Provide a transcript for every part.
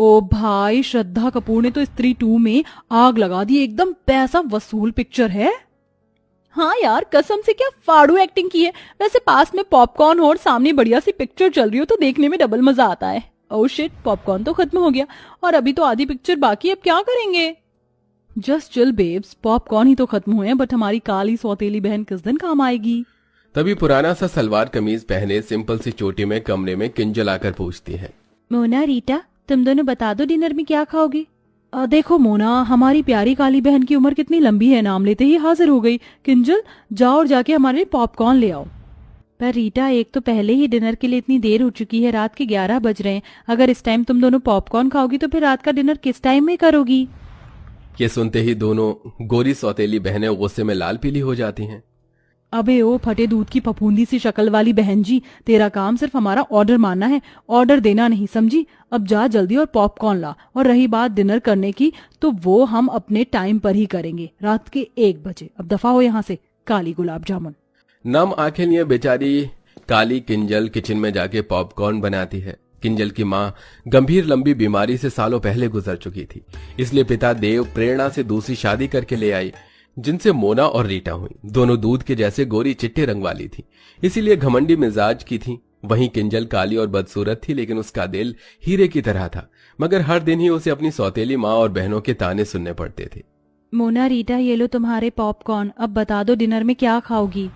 ओ भाई, श्रद्धा कपूर ने तो स्त्री 2 में आग लगा दी, एकदम पैसा वसूल पिक्चर है। हाँ यार, कसम से क्या फाड़ू एक्टिंग की है। वैसे पास में पॉपकॉर्न हो और सामने बढ़िया सी पिक्चर चल रही हो तो देखने में डबल मजा आता है। ओह शिट, पॉपकॉर्न तो खत्म हो गया और अभी तो आधी पिक्चर बाकी, अब क्या करेंगे। जस्ट चिल बेब्स, पॉपकॉर्न ही तो खत्म हुए हैं, बट हमारी काली सौतेली बहन किस दिन काम आएगी। तभी पुराना सा सलवार कमीज पहने सिंपल सी चोटी में कमरे में किंजल आकर पूछती है, मोना रीटा, तुम दोनों बता दो डिनर में क्या खाओगे। देखो मोना, हमारी प्यारी काली बहन की उम्र कितनी लंबी है, नाम लेते ही हाजिर हो गई। किंजल, जाओ और जाके हमारे लिए पॉपकॉर्न ले आओ। पर रीटा, एक तो पहले ही डिनर के लिए इतनी देर हो चुकी है, रात के 11 बज रहे हैं। अगर इस टाइम तुम दोनों पॉपकॉर्न खाओगी तो फिर रात का डिनर किस टाइम में करोगी। ये सुनते ही दोनों गोरी सौतेली बहनें गुस्से में लाल पीली हो जाती हैं। अबे ओ फटे दूध की फफूंदी सी शक्ल वाली बहन जी, तेरा काम सिर्फ हमारा ऑर्डर मानना है, ऑर्डर देना नहीं, समझी। अब जा जल्दी और पॉपकॉर्न ला। और रही बात डिनर करने की, तो वो हम अपने टाइम पर ही करेंगे, रात के 1 बजे। अब दफा हो यहाँ से, काली गुलाब जामुन। नम आंखें लिए बेचारी काली किंजल किचन में जाके पॉपकॉर्न बनाती है। किंजल की माँ गंभीर लंबी बीमारी से सालों पहले गुजर चुकी थी, इसलिए पिता देव प्रेरणा से दूसरी शादी करके ले आई, जिनसे मोना और रीटा हुई। दोनों दूध के जैसे गोरी चिट्टे रंग वाली थी, इसीलिए घमंडी मिजाज की थी। वहीं किंजल काली और बदसूरत थी, लेकिन उसका दिल हीरे की तरह था। मगर हर दिन ही उसे अपनी सौतेली माँ और बहनों के ताने सुनने पड़ते थे। मोना रीटा, ये लो तुम्हारे पॉपकॉर्न, अब बता दो डिनर में क्या खाओगी।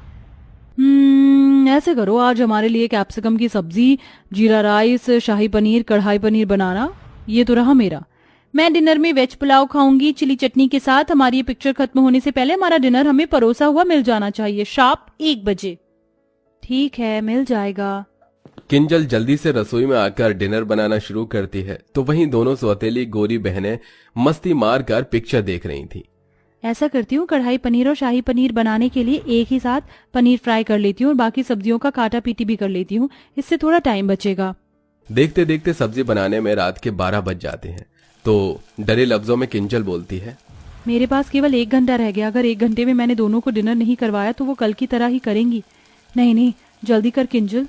ऐसे करो, आज हमारे लिए कैप्सिकम की सब्जी, जीरा राइस, शाही पनीर, कढ़ाई पनीर बनाना। ये तो रहा मेरा। मैं डिनर में वेज पुलाव खाऊंगी चिली चटनी के साथ। हमारी ये पिक्चर खत्म होने से पहले हमारा डिनर हमें परोसा हुआ मिल जाना चाहिए, शार्प 1 बजे। ठीक है, मिल जाएगा। किंजल जल्दी से रसोई में आकर डिनर बनाना शुरू करती है, तो वहीं दोनों सौतेली गोरी बहनें मस्ती मारकर पिक्चर देख रही थीं। ऐसा करती हूँ, कढ़ाई पनीर और शाही पनीर बनाने के लिए एक ही साथ पनीर फ्राई कर लेती हूँ और बाकी सब्जियों का काटा पीटी भी कर लेती हूँ, इससे थोड़ा टाइम बचेगा। देखते देखते सब्जी बनाने में रात के 12 बज जाते हैं, तो डरे लफ्जों में किंजल बोलती है, मेरे पास केवल 1 घंटा रह गया। अगर 1 घंटे में मैंने दोनों को डिनर नहीं करवाया तो वो कल की तरह ही करेंगी। नहीं, जल्दी कर किंजल।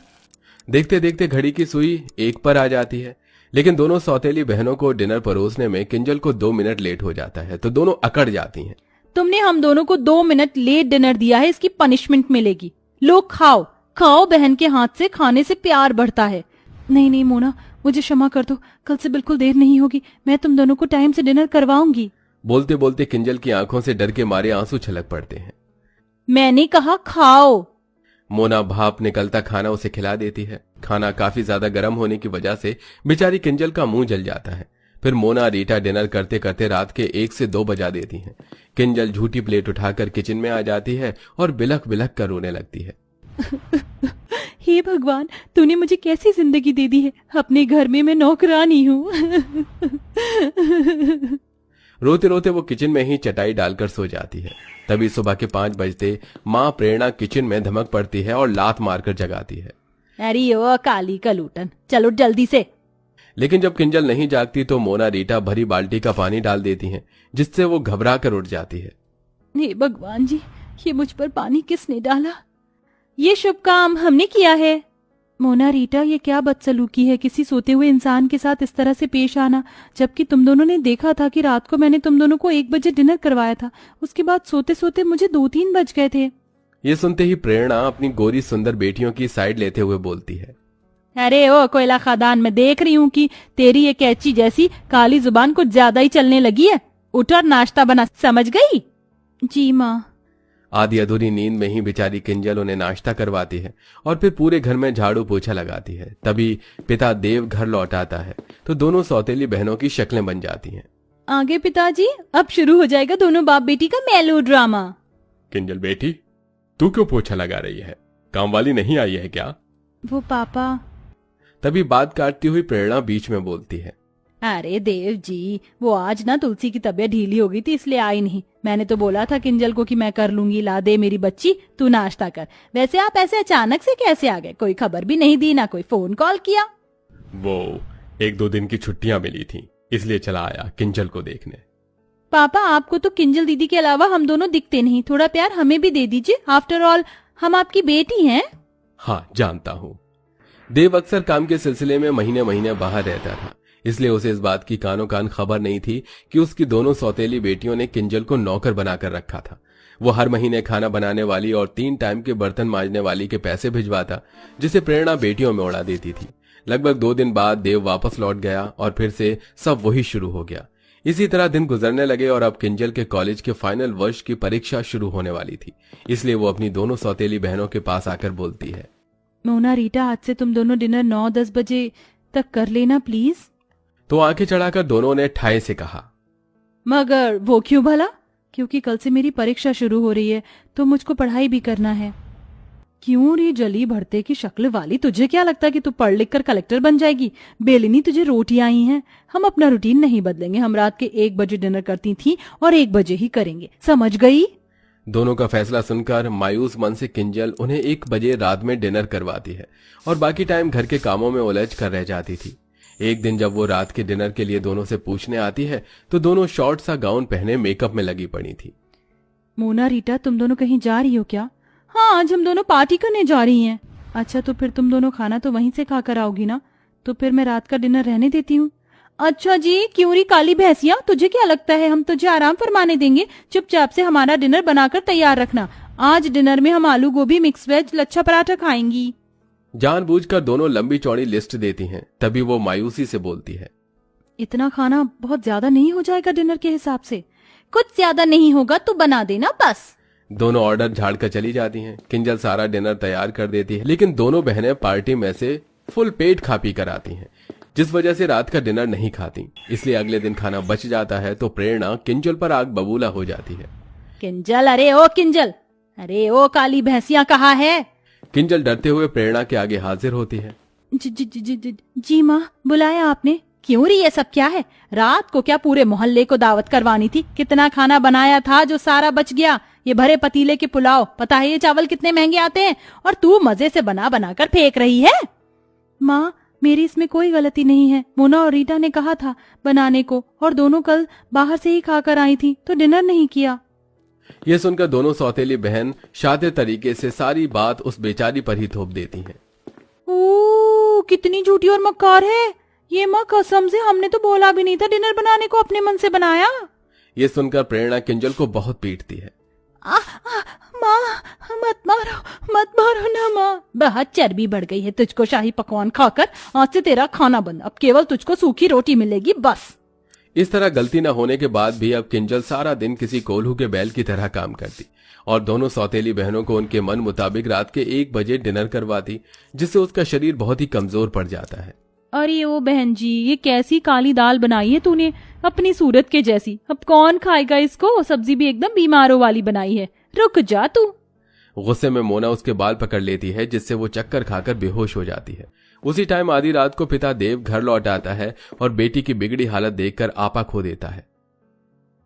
देखते देखते घड़ी की सुई 1 पर आ जाती है, लेकिन दोनों सौतेली बहनों को डिनर परोसने में किंजल को 2 मिनट लेट हो जाता है, तो दोनों अकड़ जाती हैं। तुमने हम दोनों को 2 मिनट लेट डिनर दिया है, इसकी पनिशमेंट मिलेगी। लो खाओ खाओ, बहन के हाथ से खाने से प्यार बढ़ता है। नहीं मोना, मुझे क्षमा कर दो, कल से बिल्कुल देर नहीं होगी, मैं तुम दोनों को टाइम से डिनर करवाऊंगी। बोलते बोलते किंजल की आंखों से डर के मारे आंसू छलक पड़ते हैं। मैंने कहा खाओ। मोना भाप निकलता खाना उसे खिला देती है। खाना काफी ज्यादा गर्म होने की वजह से बेचारी किंजल का मुंह जल जाता है। फिर मोना रीटा डिनर करते करते रात के 1 से 2 बजा देती हैं। किंजल झूठी प्लेट उठाकर किचन में आ जाती है और बिलख बिलख कर रोने लगती है। हे भगवान, तूने मुझे कैसी जिंदगी दे दी है, अपने घर में मैं नौकरानी हूँ। रोते रोते वो किचन में ही चटाई डालकर सो जाती है। तभी सुबह के 5 बजते माँ प्रेरणा किचन में धमक पड़ती है और लात मारकर जगाती है। अरे ओ काली कलूटन, चलो जल्दी से। लेकिन जब किंजल नहीं जागती तो मोना रीटा भरी बाल्टी का पानी डाल देती हैं, जिससे वो घबरा कर उठ जाती है। हे भगवान जी, ये मुझ पर पानी किसने डाला? ये शुभ काम हमने किया है। मोना रीटा, ये क्या बदसलूकी है, किसी सोते हुए इंसान के साथ इस तरह से पेश आना, जबकि तुम दोनों ने देखा था कि रात को मैंने तुम दोनों को 1 बजे डिनर करवाया था। उसके बाद सोते सोते मुझे 2-3 बज गए थे। ये सुनते ही प्रेरणा अपनी गोरी सुंदर बेटियों की साइड लेते हुए बोलती है, अरे ओ कोयला खादान, मैं देख रही हूँ कि तेरी ये कैची जैसी काली जुबान कुछ ज्यादा ही चलने लगी है। उठ और नाश्ता बना, समझ गई? जी माँ। आधी अधूरी नींद में ही बेचारी किंजल उन्हें नाश्ता करवाती है और फिर पूरे घर में झाड़ू पोछा लगाती है। तभी पिता देव घर लौट आता है, तो दोनों सौतेली बहनों की शक्लें बन जाती हैं। आगे पिताजी, अब शुरू हो जाएगा दोनों बाप बेटी का मेलो ड्रामा। किंजल बेटी, तू क्यों पोछा लगा रही है? काम वाली नहीं आई है क्या? वो पापा। तभी बात काटती हुई प्रेरणा बीच में बोलती है, अरे देव जी, वो आज ना तुलसी की तबीयत ढीली हो गई थी, इसलिए आई नहीं। मैंने तो बोला था किंजल को कि मैं कर लूंगी, ला दे मेरी बच्ची, तू नाश्ता कर। वैसे आप ऐसे अचानक से कैसे आ गए? कोई खबर भी नहीं दी, ना कोई फोन कॉल किया। वो 1-2 दिन की छुट्टियां मिली थी, इसलिए चला आया किंजल को देखने। पापा, आपको तो किंजल दीदी के अलावा हम दोनों दिखते नहीं, थोड़ा प्यार हमें भी दे दीजिए। आफ्टर ऑल हम आपकी बेटी हैं। हाँ जानता हूँ। देव अक्सर काम के सिलसिले में महीने महीने बाहर रहता था, इसलिए उसे इस बात की कानों कान खबर नहीं थी कि उसकी दोनों सौतेली बेटियों ने किंजल को नौकर बनाकर रखा था। वो हर महीने खाना बनाने वाली और 3 टाइम के बर्तन मांजने वाली के पैसे भिजवाता, जिसे प्रेरणा बेटियों में उड़ा देती थी। लगभग 2 दिन बाद देव वापस लौट गया और फिर से सब वही शुरू हो गया। इसी तरह दिन गुजरने लगे और अब किंजल के कॉलेज के फाइनल वर्ष की परीक्षा शुरू होने वाली थी। इसलिए वो अपनी दोनों सौतेली बहनों के पास आकर बोलती है, मोना रीटा, आज से तुम दोनों डिनर 9-10 बजे तक कर लेना प्लीज। तो आंखें चढ़ाकर दोनों ने ठाए से कहा, मगर वो क्यों भला? क्योंकि कल से मेरी परीक्षा शुरू हो रही है तो मुझको पढ़ाई भी करना है। क्यों रे जली भरते की शक्ल वाली, तुझे क्या लगता कि तू पढ़ लिख कर कलेक्टर बन जाएगी? बेलिनी तुझे रोटी आई हैं। हम अपना रूटीन नहीं बदलेंगे। हम रात के 1 बजे डिनर करती थी और 1 बजे ही करेंगे, समझ गई? दोनों का फैसला सुनकर मायूस मन से किंजल उन्हें 1 बजे रात में डिनर करवाती है और बाकी टाइम घर के कामों में उलझ कर रह जाती थी। एक दिन जब वो रात के डिनर के लिए दोनों से पूछने आती है तो दोनों शॉर्ट सा गाउन पहने मेकअप में लगी पड़ी थी। मोना रीटा, तुम दोनों कहीं जा रही हो क्या? हाँ, आज हम दोनों पार्टी करने जा रही हैं। अच्छा, तो फिर तुम दोनों खाना तो वहीं से खा कर आओगी ना? तो फिर मैं रात का डिनर रहने देती हूँ। अच्छा जी, क्यों री काली भैंसिया, तुझे क्या लगता है हम तुझे आराम फरमाने देंगे? चुपचाप से हमारा डिनर बनाकर तैयार रखना। आज डिनर में हम आलू गोभी, मिक्स वेज, लच्छा पराठा खाएंगी। जानबूझकर दोनों लंबी चौड़ी लिस्ट देती हैं। तभी वो मायूसी से बोलती है, इतना खाना बहुत ज्यादा नहीं हो जाएगा डिनर के हिसाब से? कुछ ज्यादा नहीं होगा, तू बना देना बस। दोनों ऑर्डर झाड़ कर चली जाती हैं। किंजल सारा डिनर तैयार कर देती है, लेकिन दोनों बहनें पार्टी में से फुल पेट खा पी कर आती हैं, जिस वजह से रात का डिनर नहीं खाती। इसलिए अगले दिन खाना बच जाता है तो प्रेरणा किंजल पर आग बबूला हो जाती है। किंजल, अरे ओ किंजल, अरे ओ काली भैंसिया कहाँ है? किंजल डरते हुए प्रेरणा के आगे हाजिर होती है। जी माँ, बुलाया आपने? क्यों री, ये सब क्या है? रात को क्या पूरे मोहल्ले को दावत करवानी थी? कितना खाना बनाया था जो सारा बच गया। ये भरे पतीले के पुलाव, पता है ये चावल कितने महंगे आते हैं? और तू मजे से बना बना कर फेंक रही है। माँ, मेरी इसमें कोई गलती नहीं है। मोना और रीटा ने कहा था बनाने को और दोनों कल बाहर से ही खाकर आई थी तो डिनर नहीं किया। ये सुनकर दोनों सौतेली बहन शातिर तरीके से सारी बात उस बेचारी पर ही थोप देती हैं। ओ, कितनी झूठी और मक्कार है ये। माँ कसम से हमने तो बोला भी नहीं था डिनर बनाने को, अपने मन से बनाया। ये सुनकर प्रेरणा किंजल को बहुत पीटती है। माँ, मत मारो ना माँ। बहुत चर्बी बढ़ गई है तुझको शाही पकवान खाकर। आज से तेरा खाना बंद, अब केवल तुझको सूखी रोटी मिलेगी बस। इस तरह गलती न होने के बाद भी अब किंजल सारा दिन किसी कोल्हू के बैल की तरह काम करती और दोनों सौतेली बहनों को उनके मन मुताबिक रात के 1 बजे डिनर करवाती, जिससे उसका शरीर बहुत ही कमजोर पड़ जाता है। अरे ओ बहन जी, ये कैसी काली दाल बनाई है तूने, अपनी सूरत के जैसी। अब कौन खाएगा इसको? सब्जी भी एकदम बीमारों वाली बनाई है। रुक जा तू। गुस्से में मोना उसके बाल पकड़ लेती है, जिससे वो चक्कर खाकर बेहोश हो जाती है। उसी टाइम आधी रात को पिता देव घर लौट आता है और बेटी की बिगड़ी हालत देखकर आपा खो देता है।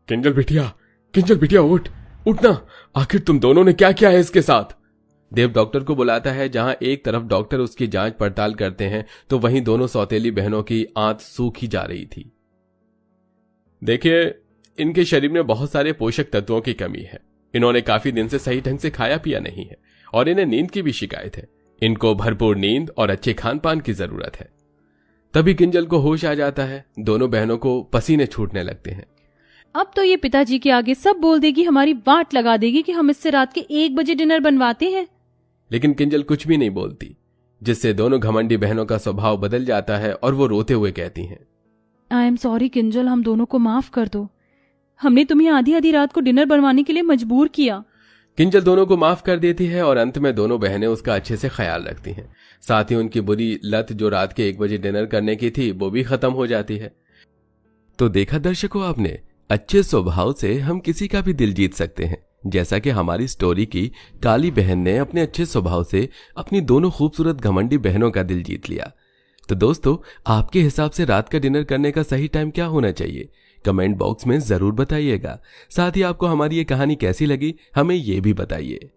किंजल बिटिया उठना, आखिर तुम दोनों ने क्या किया है इसके साथ? देव डॉक्टर को बुलाता है। जहां एक तरफ डॉक्टर उसकी जांच पड़ताल करते हैं तो वहीं दोनों सौतेली बहनों की आंत सूखी जा रही थी। देखिए, इनके शरीर में बहुत सारे पोषक तत्वों की कमी है। इन्होंने काफी दिन से सही ढंग से खाया पिया नहीं है और इन्हें नींद की भी शिकायत है। इनको भरपूर नींद और अच्छे खान पान की जरूरत है। तभी किंजल को होश आ जाता है। दोनों बहनों को पसीने छूटने लगते हैं। अब तो ये पिताजी के आगे सब बोल देगी, हमारी वाट लगा देगी कि हम इससे रात के 1 बजे डिनर बनवाते हैं। लेकिन किंजल कुछ भी नहीं बोलती, जिससे दोनों घमंडी बहनों का स्वभाव बदल जाता है और वो रोते हुए कहती हैं, आई एम सॉरी किंजल, हम दोनों को माफ कर दो। हमने तुम्हें आधी आधी रात को डिनर बनवाने के लिए मजबूर किया। किंजल दोनों को माफ कर देती है और अंत में दोनों बहनें उसका अच्छे से ख्याल रखती हैं। साथ ही उनकी बुरी लत जो रात के 1 बजे डिनर करने की थी वो भी खत्म हो जाती है। तो देखा दर्शकों आपने, अच्छे स्वभाव से हम किसी का भी दिल जीत सकते हैं, जैसा कि हमारी स्टोरी की काली बहन ने अपने अच्छे स्वभाव से अपनी दोनों खूबसूरत घमंडी बहनों का दिल जीत लिया। तो दोस्तों, आपके हिसाब से रात का डिनर करने का सही टाइम क्या होना चाहिए? कमेंट बॉक्स में जरूर बताइएगा। साथ ही आपको हमारी ये कहानी कैसी लगी हमें ये भी बताइए।